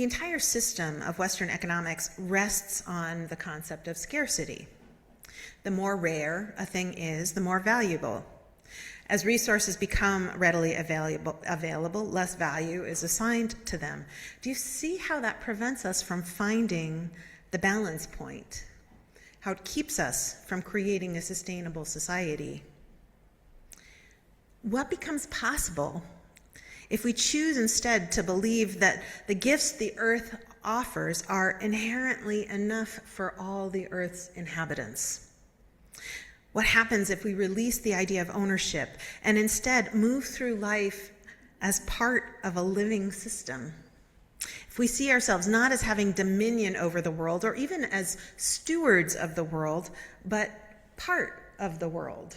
The entire system of Western economics rests on the concept of scarcity. The more rare a thing is, the more valuable. As resources become readily available, less value is assigned to them. Do you see how that prevents us from finding the balance point? How it keeps us from creating a sustainable society? What becomes possible if we choose instead to believe that the gifts the earth offers are inherently enough for all the earth's inhabitants? What happens if we release the idea of ownership and instead move through life as part of a living system? If we see ourselves not as having dominion over the world or even as stewards of the world, but part of the world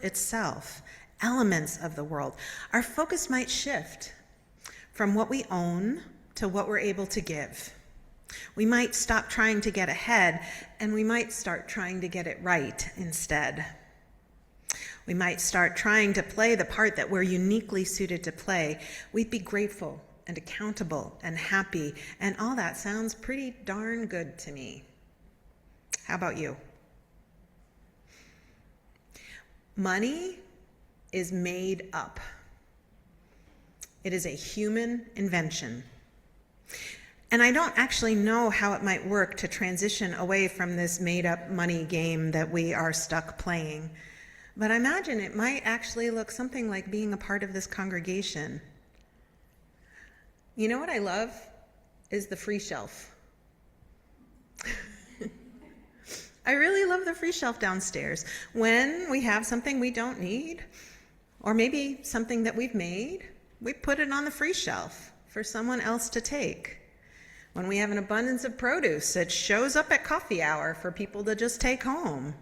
itself, elements of the world, our focus might shift from what we own to what we're able to give. We might stop trying to get ahead, and we might start trying to get it right instead. We might start trying to play the part that we're uniquely suited to play. We'd be grateful and accountable and happy, and all that sounds pretty darn good to me. How about you? Money is made up. It is a human invention. And I don't actually know how it might work to transition away from this made-up money game that we are stuck playing. But I imagine it might actually look something like being a part of this congregation. You know what I love is the free shelf. I really love the free shelf downstairs. When we have something we don't need, or maybe something that we've made, we put it on the free shelf for someone else to take. When we have an abundance of produce, it shows up at coffee hour for people to just take home.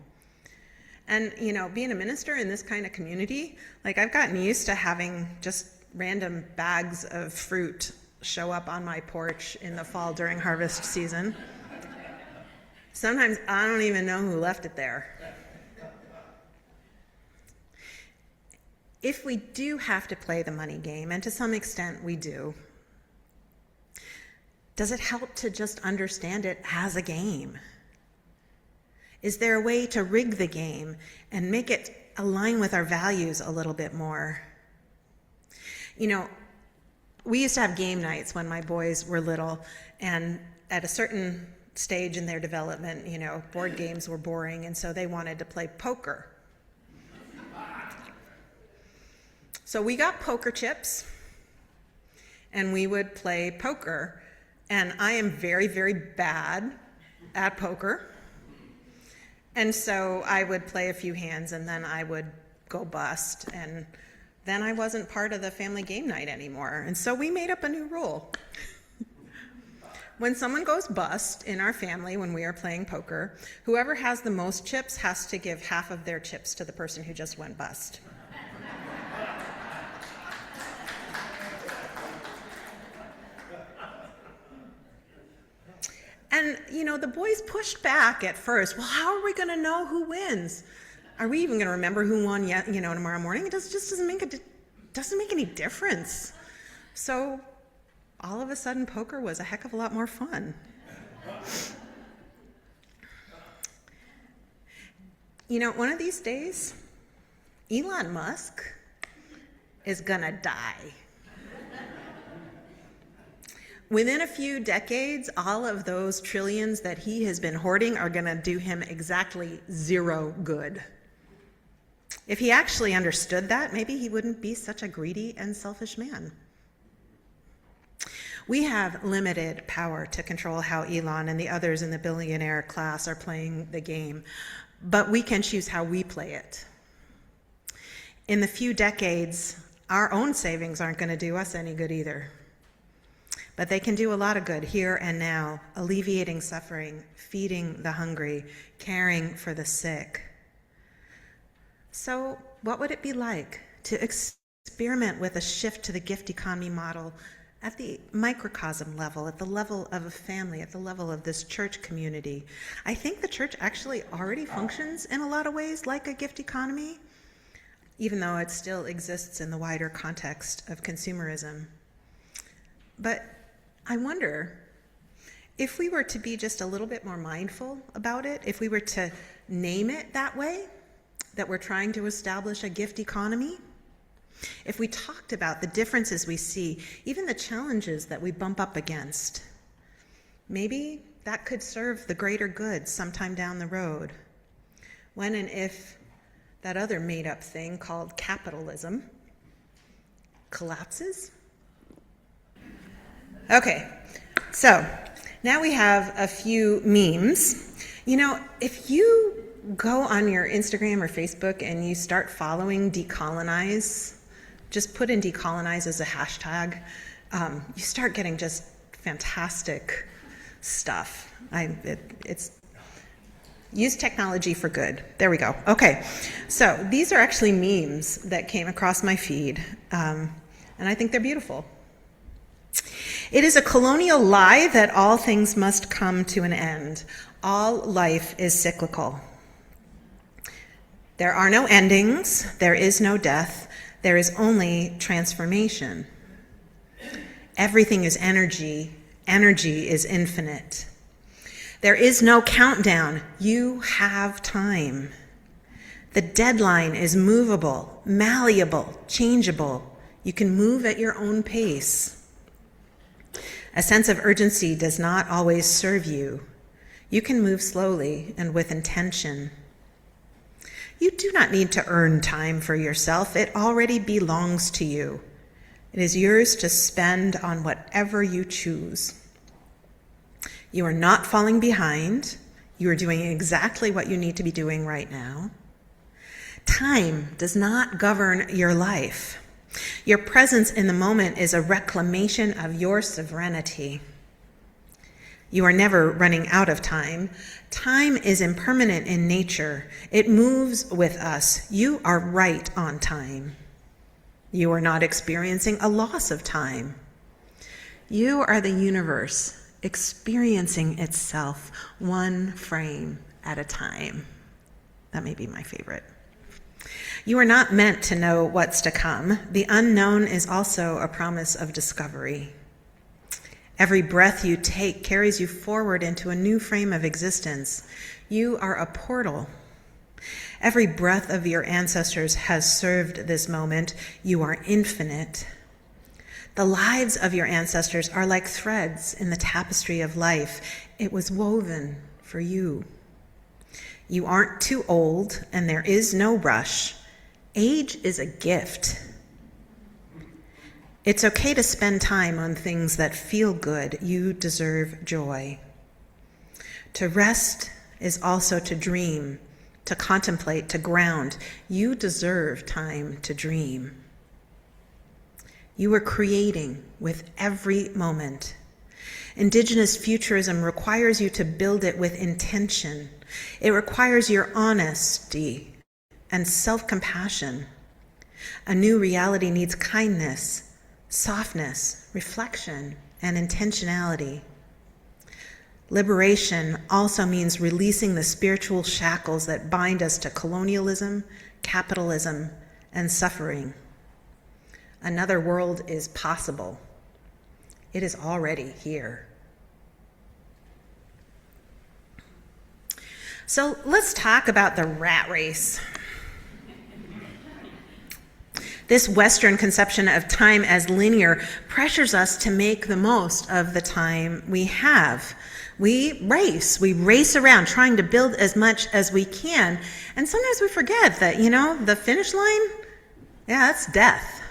And, you know, being a minister in this kind of community, like I've gotten used to having just random bags of fruit show up on my porch in the fall during harvest season. Sometimes I don't even know who left it there. If we do have to play the money game, and to some extent we do, does it help to just understand it as a game? Is there a way to rig the game and make it align with our values a little bit more? You know, we used to have game nights when my boys were little, and at a certain stage in their development, you know, board games were boring, and so they wanted to play poker. So we got poker chips, and we would play poker. And I am very, very bad at poker. And so I would play a few hands, and then I would go bust, and then I wasn't part of the family game night anymore. And so we made up a new rule. When someone goes bust in our family when we are playing poker, whoever has the most chips has to give half of their chips to the person who just went bust. And, you know, the boys pushed back at first. Well, how are we going to know who wins? Are we even going to remember who won yet, you know, tomorrow morning? It just doesn't make any difference. So all of a sudden, poker was a heck of a lot more fun. You know, one of these days, Elon Musk is going to die. Within a few decades, all of those trillions that he has been hoarding are going to do him exactly zero good. If he actually understood that, maybe he wouldn't be such a greedy and selfish man. We have limited power to control how Elon and the others in the billionaire class are playing the game, but we can choose how we play it. In the few decades, our own savings aren't going to do us any good either. But they can do a lot of good here and now, alleviating suffering, feeding the hungry, caring for the sick. So what would it be like to experiment with a shift to the gift economy model at the microcosm level, at the level of a family, at the level of this church community? I think the church actually already functions in a lot of ways like a gift economy, even though it still exists in the wider context of consumerism. But I wonder if we were to be just a little bit more mindful about it, if we were to name it that way, that we're trying to establish a gift economy, if we talked about the differences we see, even the challenges that we bump up against, maybe that could serve the greater good sometime down the road, when and if that other made-up thing called capitalism collapses. Okay, so now we have a few memes. You know, if you go on your Instagram or Facebook and you start following Decolonize, just put in Decolonize as a hashtag, you start getting just fantastic stuff. It's use technology for good. There we go. Okay, so these are actually memes that came across my feed, and I think they're beautiful. It is a colonial lie that all things must come to an end. All life is cyclical. There are no endings, there is no death, there is only transformation. Everything is energy, energy is infinite. There is no countdown, you have time. The deadline is movable, malleable, changeable. You can move at your own pace. A sense of urgency does not always serve you. You can move slowly and with intention. You do not need to earn time for yourself. It already belongs to you. It is yours to spend on whatever you choose. You are not falling behind. You are doing exactly what you need to be doing right now. Time does not govern your life. Your presence in the moment is a reclamation of your sovereignty. You are never running out of time. Time is impermanent in nature. It moves with us. You are right on time. You are not experiencing a loss of time. You are the universe experiencing itself one frame at a time. That may be my favorite. You are not meant to know what's to come. The unknown is also a promise of discovery. Every breath you take carries you forward into a new frame of existence. You are a portal. Every breath of your ancestors has served this moment. You are infinite. The lives of your ancestors are like threads in the tapestry of life. It was woven for you. You aren't too old, and there is no rush. Age is a gift. It's okay to spend time on things that feel good. You deserve joy. To rest is also to dream, to contemplate, to ground. You deserve time to dream. You are creating with every moment. Indigenous futurism requires you to build it with intention. It requires your honesty and self-compassion. A new reality needs kindness, softness, reflection, and intentionality. Liberation also means releasing the spiritual shackles that bind us to colonialism, capitalism, and suffering. Another world is possible. It is already here. So let's talk about the rat race. This Western conception of time as linear pressures us to make the most of the time we have. We race around trying to build as much as we can. And sometimes we forget that, the finish line, that's death.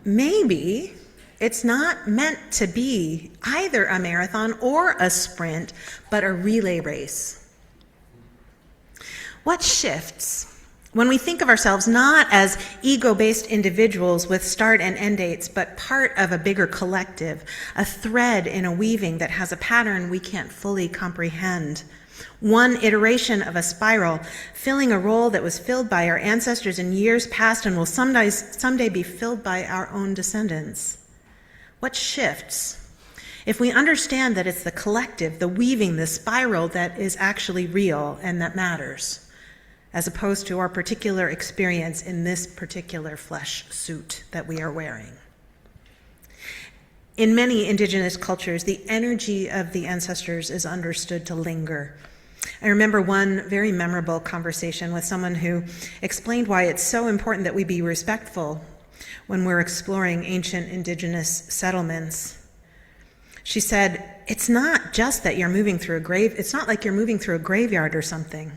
Maybe it's not meant to be either a marathon or a sprint, but a relay race. What shifts when we think of ourselves not as ego-based individuals with start and end dates, but part of a bigger collective, a thread in a weaving that has a pattern we can't fully comprehend? One iteration of a spiral, filling a role that was filled by our ancestors in years past and will someday be filled by our own descendants. What shifts? If we understand that it's the collective, the weaving, the spiral that is actually real and that matters, as opposed to our particular experience in this particular flesh suit that we are wearing. In many indigenous cultures, the energy of the ancestors is understood to linger. I remember one very memorable conversation with someone who explained why it's so important that we be respectful when we're exploring ancient indigenous settlements. She said, it's not just that you're moving through a grave, it's not like you're moving through a graveyard or something.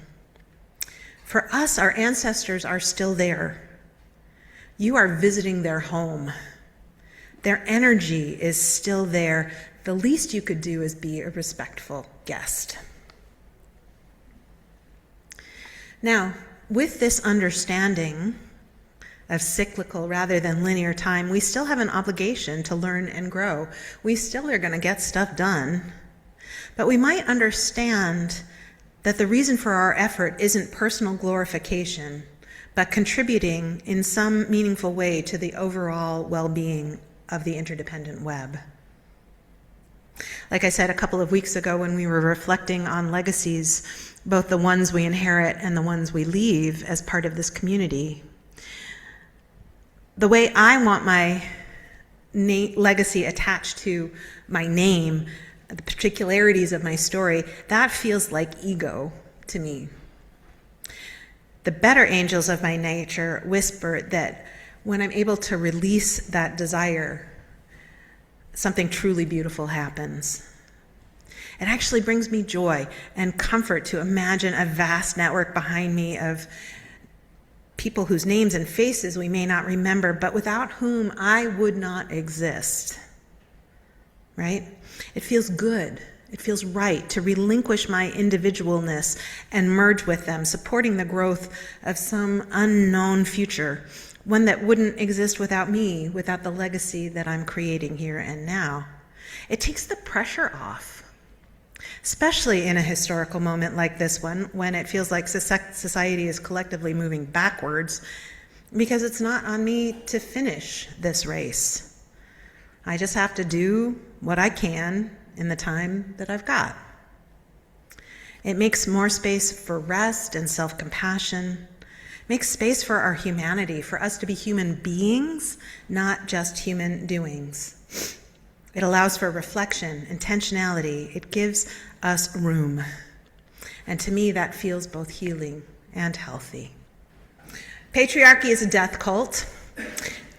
For us, our ancestors are still there. You are visiting their home. Their energy is still there. The least you could do is be a respectful guest. Now, with this understanding of cyclical rather than linear time, we still have an obligation to learn and grow. We still are going to get stuff done, but we might understand that the reason for our effort isn't personal glorification, but contributing in some meaningful way to the overall well-being of the interdependent web. Like I said a couple of weeks ago when we were reflecting on legacies, both the ones we inherit and the ones we leave as part of this community, the way I want my legacy attached to my name, the particularities of my story, that feels like ego to me. The better angels of my nature whisper that when I'm able to release that desire, something truly beautiful happens. It actually brings me joy and comfort to imagine a vast network behind me of people whose names and faces we may not remember, but without whom I would not exist. Right? It feels good. It feels right to relinquish my individualness and merge with them, supporting the growth of some unknown future, one that wouldn't exist without me, without the legacy that I'm creating here and now. It takes the pressure off, especially in a historical moment like this one, when it feels like society is collectively moving backwards, because it's not on me to finish this race. I just have to do what I can in the time that I've got. It makes more space for rest and self-compassion, makes space for our humanity, for us to be human beings, not just human doings. It allows for reflection, intentionality. It gives us room. And to me, that feels both healing and healthy. Patriarchy is a death cult,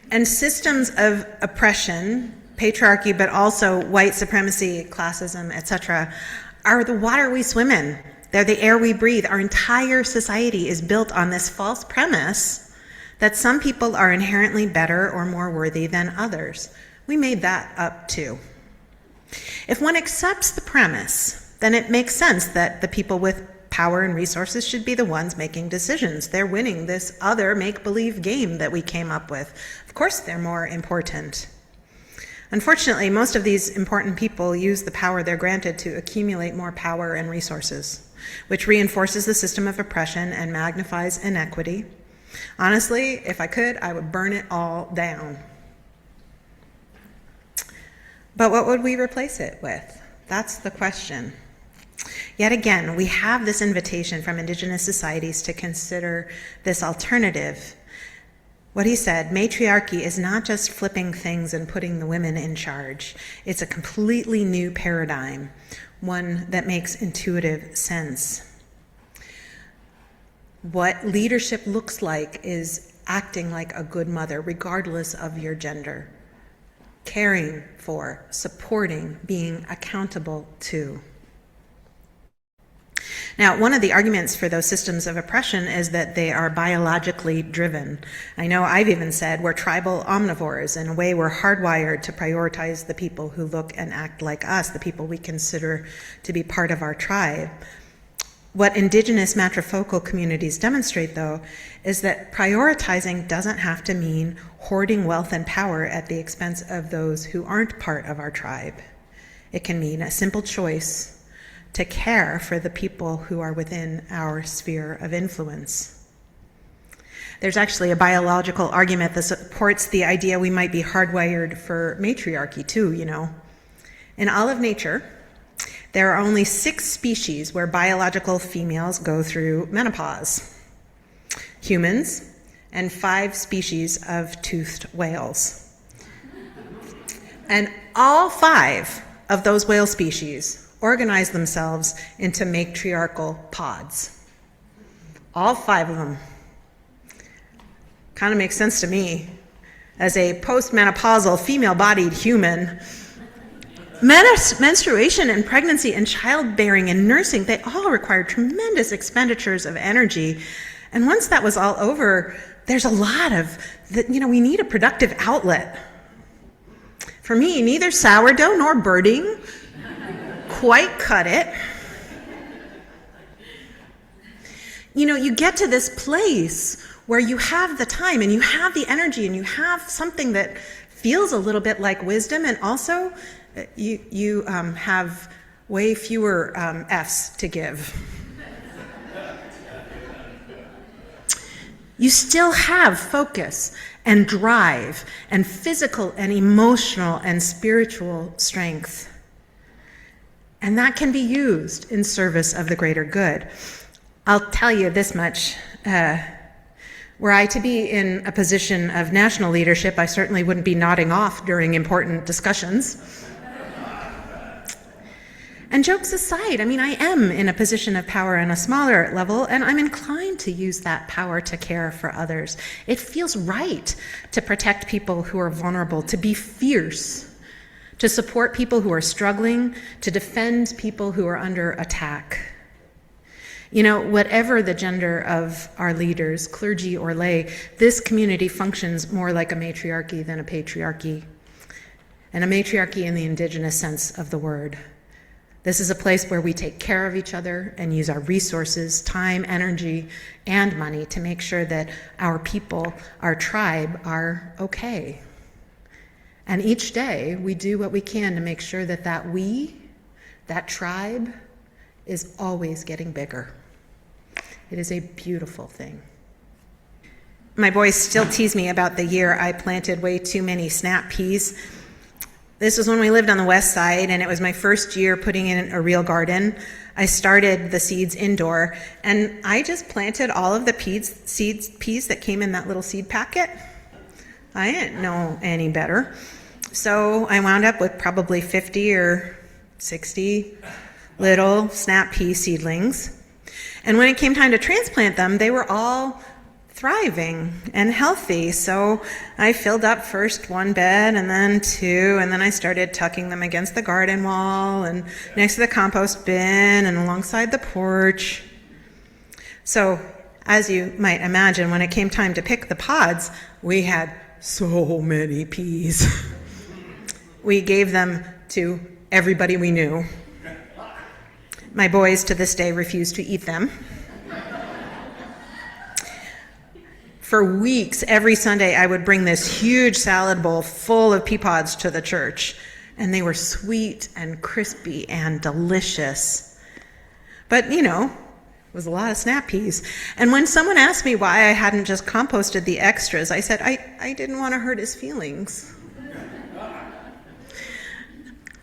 and systems of oppression, patriarchy, but also white supremacy, classism, etc., are the water we swim in. They're the air we breathe. Our entire society is built on this false premise that some people are inherently better or more worthy than others. We made that up too. If one accepts the premise, then it makes sense that the people with power and resources should be the ones making decisions. They're winning this other make-believe game that we came up with. Of course they're more important. Unfortunately, most of these important people use the power they're granted to accumulate more power and resources, which reinforces the system of oppression and magnifies inequity. Honestly, if I could, I would burn it all down. But what would we replace it with? That's the question. Yet again, we have this invitation from indigenous societies to consider this alternative. What he said, matriarchy is not just flipping things and putting the women in charge. It's a completely new paradigm, one that makes intuitive sense. What leadership looks like is acting like a good mother, regardless of your gender. Caring for, supporting, being accountable to. Now, one of the arguments for those systems of oppression is that they are biologically driven. I know I've even said we're tribal omnivores. In a way, we're hardwired to prioritize the people who look and act like us, the people we consider to be part of our tribe. What indigenous matrifocal communities demonstrate, though, is that prioritizing doesn't have to mean hoarding wealth and power at the expense of those who aren't part of our tribe. It can mean a simple choice to care for the people who are within our sphere of influence. There's actually a biological argument that supports the idea we might be hardwired for matriarchy too, you know. In all of nature, there are only 6 species where biological females go through menopause. Humans and 5 species of toothed whales. And all 5 of those whale species organize themselves into matriarchal pods. All 5 of them. Kind of makes sense to me. As a postmenopausal, female-bodied human, menstruation and pregnancy and childbearing and nursing, they all require tremendous expenditures of energy. And once that was all over, there's a lot of, we need a productive outlet. For me, neither sourdough nor birding quite cut it. You get to this place where you have the time and you have the energy and you have something that feels a little bit like wisdom, and also you have way fewer F's to give. You still have focus and drive and physical and emotional and spiritual strength. And that can be used in service of the greater good. I'll tell you this much. Were I to be in a position of national leadership, I certainly wouldn't be nodding off during important discussions. And jokes aside, I am in a position of power on a smaller level, and I'm inclined to use that power to care for others. It feels right to protect people who are vulnerable, to be fierce, to support people who are struggling, to defend people who are under attack. Whatever the gender of our leaders, clergy or lay, this community functions more like a matriarchy than a patriarchy, and a matriarchy in the indigenous sense of the word. This is a place where we take care of each other and use our resources, time, energy, and money to make sure that our people, our tribe, are okay. And each day we do what we can to make sure that that tribe, is always getting bigger. It is a beautiful thing. My boys still tease me about the year I planted way too many snap peas. This was when we lived on the west side, and it was my first year putting in a real garden. I started the seeds indoor, and I just planted all of the peas that came in that little seed packet. I didn't know any better. So I wound up with probably 50 or 60 little snap pea seedlings. And when it came time to transplant them, they were all thriving and healthy. So I filled up first one bed and then 2, and then I started tucking them against the garden wall and next to the compost bin and alongside the porch. So as you might imagine, when it came time to pick the pods, we had so many peas. We gave them to everybody we knew. My boys to this day refuse to eat them. For weeks, every Sunday, I would bring this huge salad bowl full of pea pods to the church, and they were sweet and crispy and delicious. But, it was a lot of snap peas. And when someone asked me why I hadn't just composted the extras, I said I didn't want to hurt his feelings.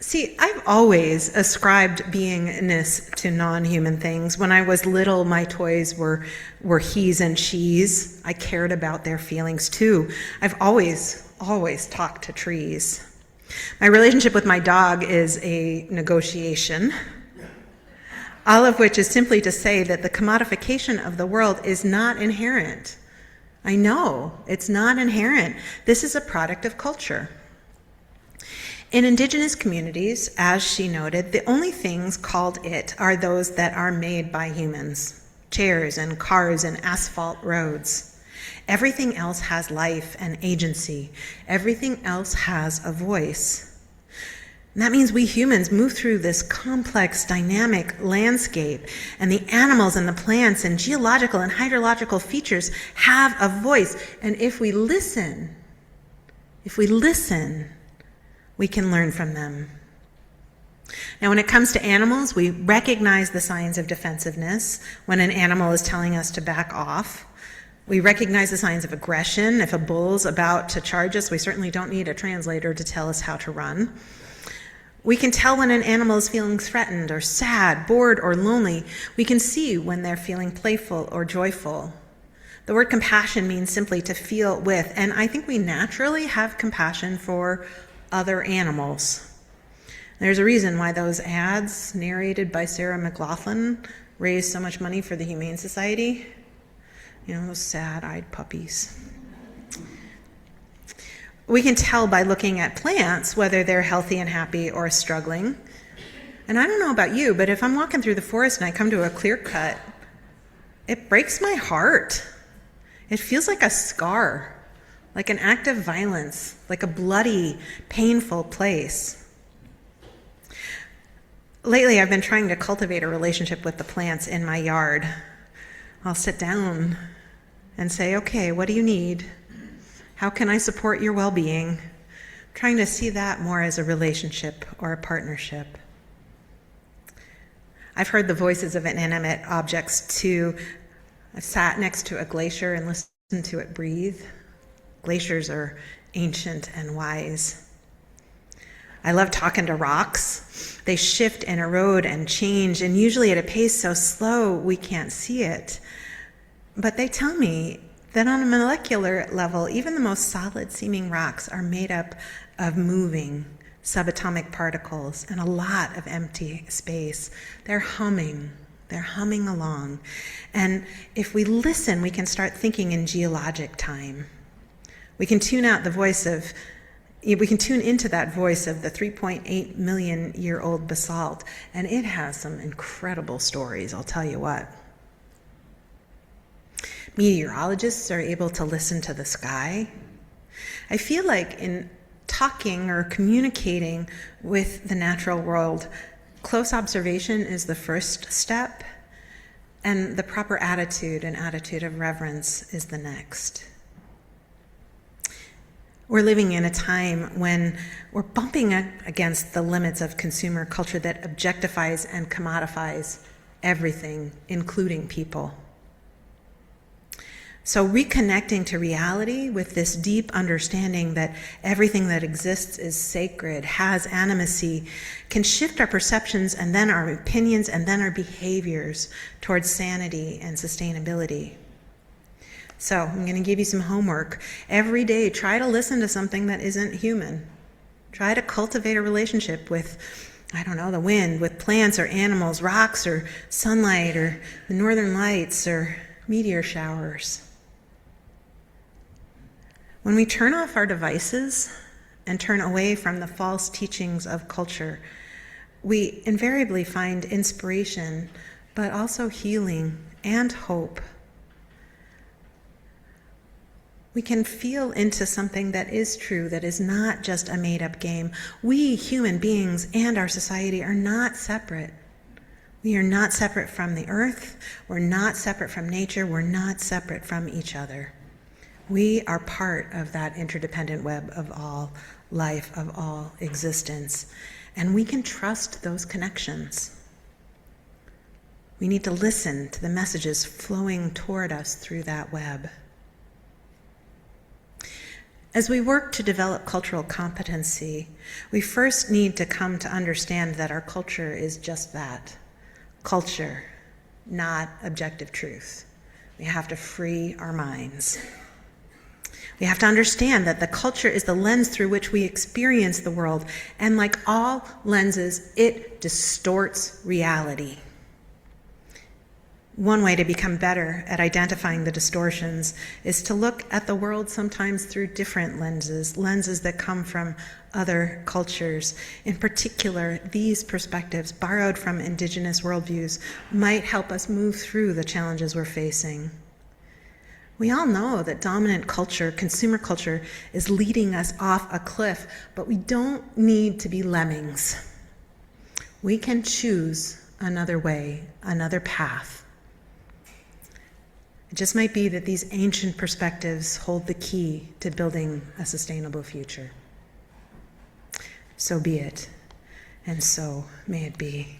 See, I've always ascribed beingness to non-human things. When I was little, my toys were he's and she's. I cared about their feelings too. I've always talked to trees. My relationship with my dog is a negotiation, all of which is simply to say that the commodification of the world is not inherent. I know, it's not inherent. This is a product of culture. In indigenous communities, as she noted, the only things called it are those that are made by humans, chairs and cars and asphalt roads. Everything else has life and agency. Everything else has a voice. And that means we humans move through this complex, dynamic landscape, and the animals and the plants and geological and hydrological features have a voice. And if we listen, we can learn from them. Now, when it comes to animals, we recognize the signs of defensiveness when an animal is telling us to back off. We recognize the signs of aggression. If a bull's about to charge us, we certainly don't need a translator to tell us how to run. We can tell when an animal is feeling threatened or sad, bored or lonely. We can see when they're feeling playful or joyful. The word compassion means simply to feel with, and I think we naturally have compassion for other animals. There's a reason why those ads narrated by Sarah McLachlan raised so much money for the Humane Society. You know, those sad-eyed puppies. We can tell by looking at plants whether they're healthy and happy or struggling. And I don't know about you, but if I'm walking through the forest and I come to a clear cut, it breaks my heart. It feels like a scar, like an act of violence, like a bloody, painful place. Lately, I've been trying to cultivate a relationship with the plants in my yard. I'll sit down and say, okay, what do you need? How can I support your well-being? Trying to see that more as a relationship or a partnership. I've heard the voices of inanimate objects too. I've sat next to a glacier and listened to it breathe. Glaciers are ancient and wise. I love talking to rocks. They shift and erode and change, and usually at a pace so slow we can't see it. But they tell me that on a molecular level, even the most solid-seeming rocks are made up of moving subatomic particles and a lot of empty space. They're humming along. And if we listen, we can start thinking in geologic time. We can tune into that voice of the 3.8 million year old basalt, and it has some incredible stories, I'll tell you what. Meteorologists are able to listen to the sky. I feel like in talking or communicating with the natural world, close observation is the first step, and the proper attitude, an attitude of reverence, is the next. We're living in a time when we're bumping against the limits of consumer culture that objectifies and commodifies everything, including people. So reconnecting to reality with this deep understanding that everything that exists is sacred, has animacy, can shift our perceptions and then our opinions and then our behaviors towards sanity and sustainability. So I'm going to give you some homework. Every day, try to listen to something that isn't human. Try to cultivate a relationship with, the wind, with plants or animals, rocks or sunlight or the northern lights or meteor showers. When we turn off our devices and turn away from the false teachings of culture, we invariably find inspiration, but also healing and hope. We can feel into something that is true, that is not just a made-up game. We, human beings, and our society are not separate. We are not separate from the earth. We're not separate from nature. We're not separate from each other. We are part of that interdependent web of all life, of all existence. And we can trust those connections. We need to listen to the messages flowing toward us through that web. As we work to develop cultural competency, we first need to come to understand that our culture is just that. Culture, not objective truth. We have to free our minds. We have to understand that the culture is the lens through which we experience the world, and like all lenses, it distorts reality. One way to become better at identifying the distortions is to look at the world sometimes through different lenses that come from other cultures. In particular, these perspectives, borrowed from indigenous worldviews, might help us move through the challenges we're facing. We all know that dominant culture, consumer culture, is leading us off a cliff, but we don't need to be lemmings. We can choose another way, another path. It just might be that these ancient perspectives hold the key to building a sustainable future. So be it, and so may it be.